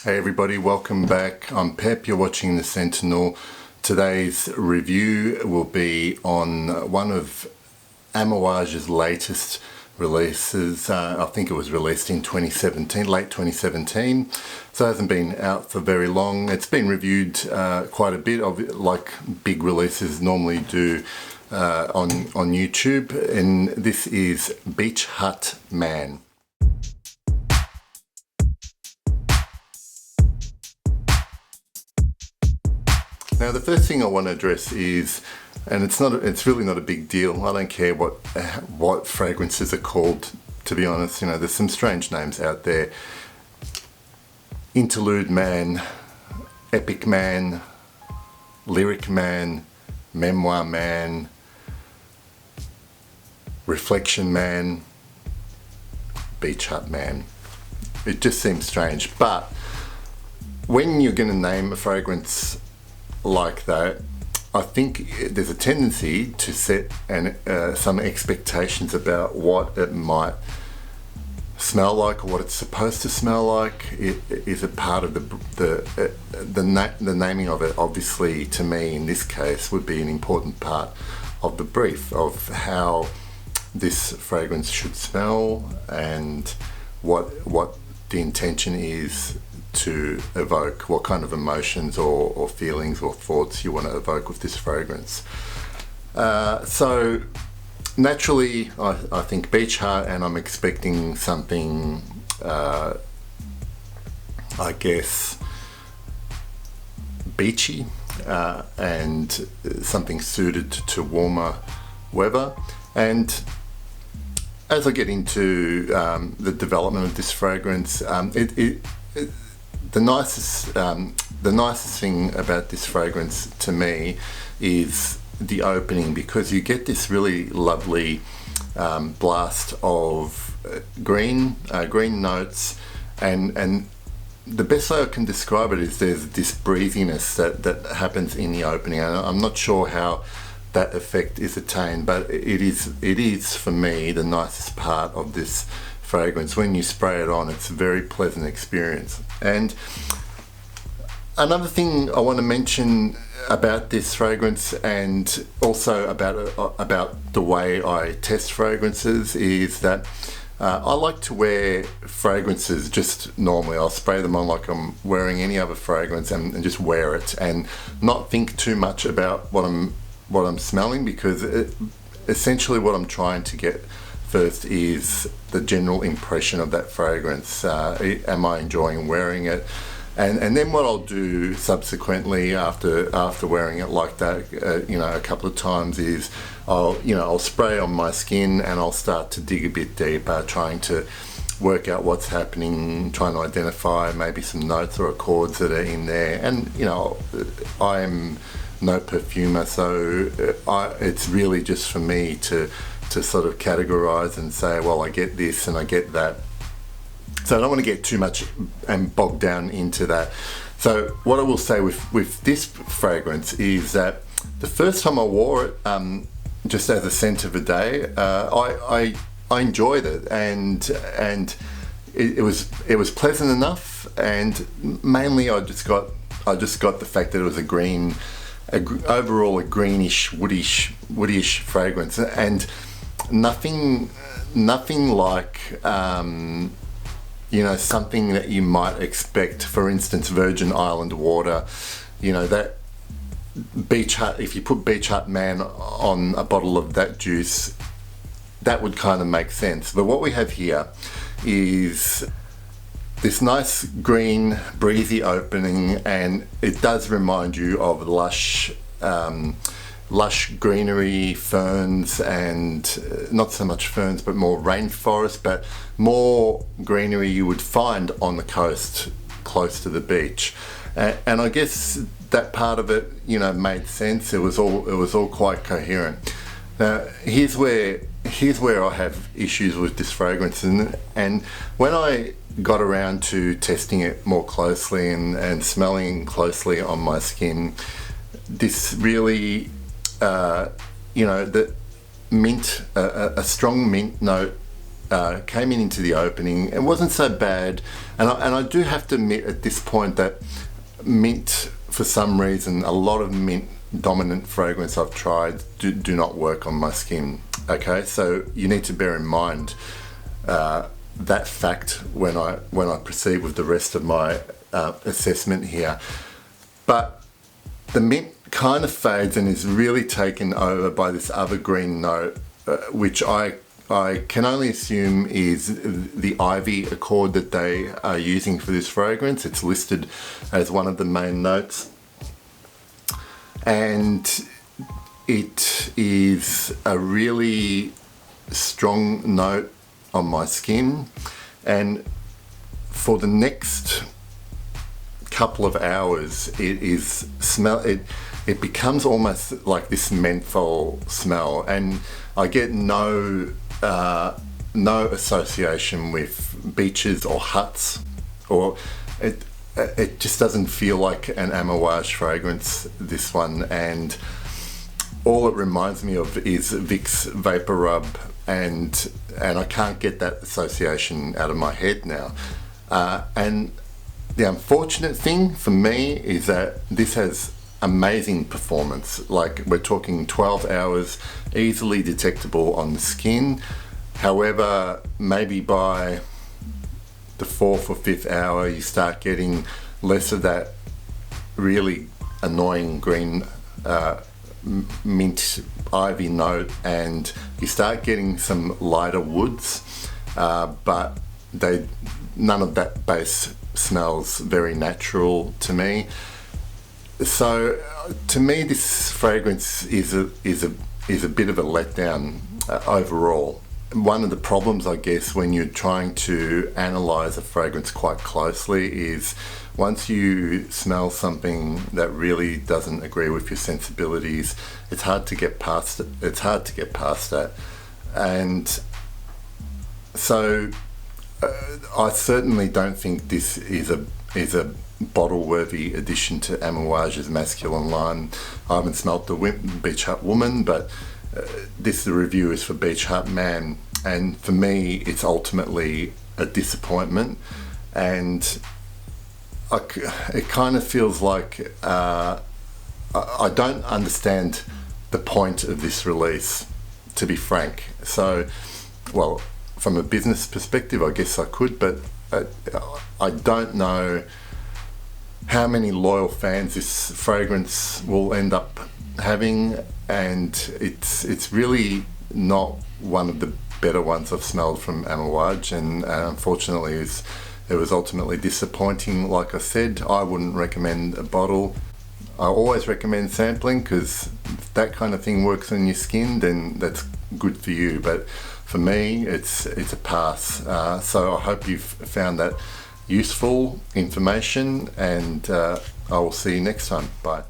Hey everybody, welcome back. I'm Pep, you're watching The Sentinel. Today's review will be on one of Amouage's latest releases. I think it was released in 2017, late 2017, so it hasn't been out for very long. It's been reviewed quite a bit, like big releases normally do on YouTube, and this is Beach Hut Man. Now the first thing I want to address is, and it's really not a big deal. I don't care what fragrances are called, to be honest. You know, there's some strange names out there. Interlude Man, Epic Man, Lyric Man, Memoir Man, Reflection Man, Beach Hut Man. It just seems strange, but when you're going to name a fragrance like that, I think there's a tendency to set some expectations about what it might smell like or what it's supposed to smell like. It is a part of the naming of it. Obviously, to me, in this case, would be an important part of the brief of how this fragrance should smell and what the intention is to evoke, what kind of emotions or feelings or thoughts you want to evoke with this fragrance. So naturally I think Beach Hut, and I'm expecting something I guess beachy and something suited to warmer weather. And as I get into the development of this fragrance, the nicest thing about this fragrance to me is the opening, because you get this really lovely blast of green notes, and the best way I can describe it is there's this breeziness that happens in the opening. And I'm not sure how that effect is attained, but it is for me the nicest part of this fragrance. When you spray it on, it's a very pleasant experience. And another thing I want to mention about this fragrance, and also about the way I test fragrances, is that I like to wear fragrances just normally. I'll spray them on like I'm wearing any other fragrance, and just wear it and not think too much about what I'm smelling, because essentially what I'm trying to get first is the general impression of that fragrance. Am I enjoying wearing it? And then what I'll do subsequently after wearing it like that, a couple of times, is I'll spray on my skin and I'll start to dig a bit deeper, trying to work out what's happening, trying to identify maybe some notes or accords that are in there. And I'm no perfumer, so it's really just for me to sort of categorize and say, well, I get this and I get that. So I don't want to get too much and bogged down into that. So what I will say with this fragrance is that the first time I wore it, just as a scent of a day, I enjoyed it, and it was pleasant enough. And mainly I just got the fact that it was overall a greenish, woodyish fragrance, and nothing like something that you might expect. For instance, Virgin Island water, that Beach Hut, if you put Beach Hut Man on a bottle of that juice, that would kind of make sense. But what we have here is this nice green breezy opening, and it does remind you of lush greenery, ferns, and not so much ferns but more rainforest, but more greenery you would find on the coast close to the beach. And I guess that part of it made sense. It was all quite coherent. Now here's where I have issues with this fragrance, and when I got around to testing it more closely and smelling closely on my skin, this really the mint, a strong mint note came into the opening. It wasn't so bad, and I do have to admit at this point that mint, for some reason, a lot of mint dominant fragrance I've tried do not work on my skin. Okay, so you need to bear in mind that fact when I proceed with the rest of my assessment here. But the mint kind of fades and is really taken over by this other green note, which I can only assume is the ivy accord that they are using for this fragrance. It's listed as one of the main notes, and it is a really strong note on my skin. And for the next couple of hours, it becomes almost like this menthol smell, and I get no association with beaches or huts, or it just doesn't feel like an Amouage fragrance, this one. And all it reminds me of is Vicks Vapor Rub, and I can't get that association out of my head now. And the unfortunate thing for me is that this has amazing performance. Like, we're talking 12 hours, easily detectable on the skin. However, maybe by the 4th or 5th hour, you start getting less of that really annoying green mint ivy note, and you start getting some lighter woods, but none of that base smells very natural to me. So to me, this fragrance is a bit of a letdown overall. One of the problems, I guess, when you're trying to analyze a fragrance quite closely is once you smell something that really doesn't agree with your sensibilities, it's hard to get past it. It's hard to get past that. And so I certainly don't think this is a bottle-worthy addition to Amouage's masculine line. I haven't smelt the Beach Hut Woman, but the review is for Beach Hut Man, and for me it's ultimately a disappointment. And it kind of feels like I don't understand the point of this release, to be frank. So, well, from a business perspective, I guess I could, but I don't know how many loyal fans this fragrance will end up having, and it's really not one of the better ones I've smelled from Amouage, and unfortunately it was ultimately disappointing. Like I said, I wouldn't recommend a bottle. I always recommend sampling, because if that kind of thing works on your skin, then that's good for you. But for me, it's a pass. So I hope you've found that useful information, and I will see you next time. Bye.